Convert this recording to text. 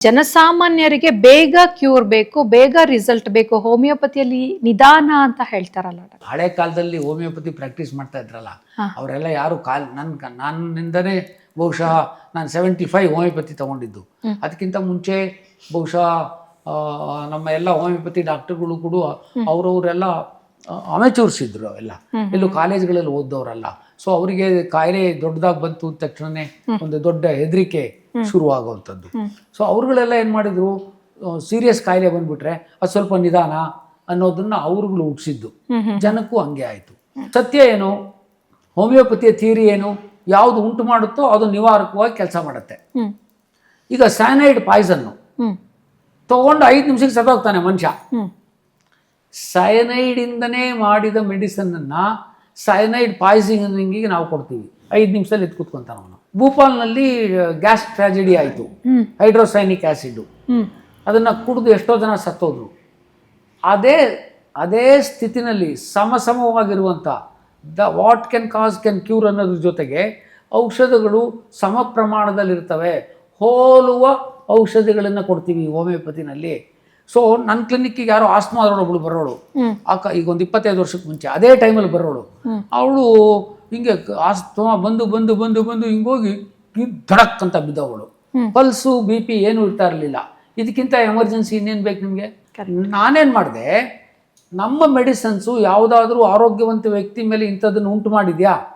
ಜನಸಾಮಾನ್ಯರಿಗೆ ಬೇಗ ಕ್ಯೂರ್ ಬೇಕು, ಬೇಗ ರಿಸಲ್ಟ್ ಬೇಕು. ಹೋಮಿಯೋಪತಿಯಲ್ಲಿ ನಿಧಾನ ಅಂತ ಹೇಳ್ತಾರಲ್ಲ. ಹಳೆ ಕಾಲದಲ್ಲಿ ಹೋಮಿಯೋಪತಿ ಪ್ರಾಕ್ಟೀಸ್ ಮಾಡ್ತಾ ಇದ್ರಲ್ಲ, ಅವರೆಲ್ಲ ಯಾರು ನನ್ನಿಂದನೇ ಬಹುಶಃ ನಾನು 75 ಹೋಮಿಯೋಪತಿ ತಗೊಂಡಿದ್ದು. ಅದಕ್ಕಿಂತ ಮುಂಚೆ ಬಹುಶಃ ನಮ್ಮ ಎಲ್ಲ ಹೋಮಿಯೋಪತಿ ಡಾಕ್ಟರ್ಗಳು ಕೂಡ ಅವರವರೆಲ್ಲ ಅಮೆಚೂರ್ಸ್ ಇದ್ರು. ಅವೆಲ್ಲ ಎಲ್ಲೂ ಕಾಲೇಜ್ಗಳಲ್ಲಿ ಓದ್ದವರಲ್ಲ. ಸೊ ಅವರಿಗೆ ಕಾಯಿಲೆ ದೊಡ್ಡದಾಗಿ ಬಂತು ತಕ್ಷಣನೇ ಒಂದು ದೊಡ್ಡ ಹೆದರಿಕೆ ಶುರುವಾಗುವಂಥದ್ದು. ಸೊ ಅವ್ರುಗಳೆಲ್ಲ ಏನು ಮಾಡಿದ್ರು, ಸೀರಿಯಸ್ ಕಾಯಿಲೆ ಬಂದ್ಬಿಟ್ರೆ ಅದು ಸ್ವಲ್ಪ ನಿಧಾನ ಅನ್ನೋದನ್ನ ಅವ್ರುಗಳು ಹುಟ್ಟಿಸಿದ್ದು. ಜನಕ್ಕೂ ಹಂಗೆ ಆಯಿತು. ಸತ್ಯ ಏನು, ಹೋಮಿಯೋಪತಿಯ ಥಿಯರಿ ಏನು, ಯಾವುದು ಉಂಟು ಮಾಡುತ್ತೋ ಅದು ನಿವಾರಕವಾಗಿ ಕೆಲಸ ಮಾಡುತ್ತೆ. ಈಗ ಸೈನೈಡ್ ಪಾಯ್ಸನ್ನು ತಗೊಂಡು 5 ನಿಮಿಷಕ್ಕೆ ಸತ್ತೋಗ್ತಾನೆ ಮನುಷ್ಯ. ಸೈನೈಡಿಂದನೇ ಮಾಡಿದ ಮೆಡಿಸನ್ನ ಸೈನೈಡ್ ಪಾಯ್ಸನಿಂಗಿಗೆ ನಾವು ಕೊಡ್ತೀವಿ, 5 ನಿಮಿಷದಲ್ಲಿ ಎದ್ದು ಕೂತ್ಕೊಂತಾನ ಅವನು. ಭೂಪಾಲ್ನಲ್ಲಿ ಗ್ಯಾಸ್ ಟ್ರಾಜಿಡಿ ಆಯಿತು, ಹೈಡ್ರೋಸೈನಿಕ್ ಆ್ಯಸಿಡ್ ಅದನ್ನು ಕುಡಿದು ಎಷ್ಟೋ ಜನ ಸತ್ತೋದ್ರು. ಅದೇ ಸ್ಥಿತಿನಲ್ಲಿ ಸಮವಾಗಿರುವಂಥ what can cause can cure ಅನ್ನೋದ್ರ ಜೊತೆಗೆ ಔಷಧಗಳು ಸಮ ಪ್ರಮಾಣದಲ್ಲಿರ್ತವೆ. ಹೋಲುವ ಔಷಧಿಗಳನ್ನು ಕೊಡ್ತೀವಿ ಹೋಮಿಯೋಪತಿನಲ್ಲಿ. ಸೊ ನನ್ನ ಕ್ಲಿನಿಕ್ಕಿಗೆ ಯಾರೋ ಆಸ್ಮಾ ಒಬ್ಬಳು ಬರೋಳು, ಈಗ ಒಂದು 25 ವರ್ಷಕ್ಕೆ ಮುಂಚೆ ಅದೇ ಟೈಮಲ್ಲಿ ಬರೋಳು. ಅವಳು ಹಿಂಗೆ ಆಸ್ಮಾ ಬಂದು ಬಂದು ಬಂದು ಬಂದು ಹಿಂಗೋಗಿ ಧಡಕ್ ಅಂತ ಬಿದ್ದವಳು. ಪಲ್ಸು BP ಏನೂ ಇರ್ತಾ ಇರಲಿಲ್ಲ. ಇದಕ್ಕಿಂತ ಎಮರ್ಜೆನ್ಸಿ ಇನ್ನೇನು ಬೇಕು ನಿಮಗೆ? ನಾನೇನು ಮಾಡಿದೆ, ನಮ್ಮ ಮೆಡಿಸನ್ಸು ಯಾವುದಾದ್ರೂ ಆರೋಗ್ಯವಂತ ವ್ಯಕ್ತಿ ಮೇಲೆ ಇಂಥದ್ದನ್ನು ಉಂಟು ಮಾಡಿದ್ಯಾ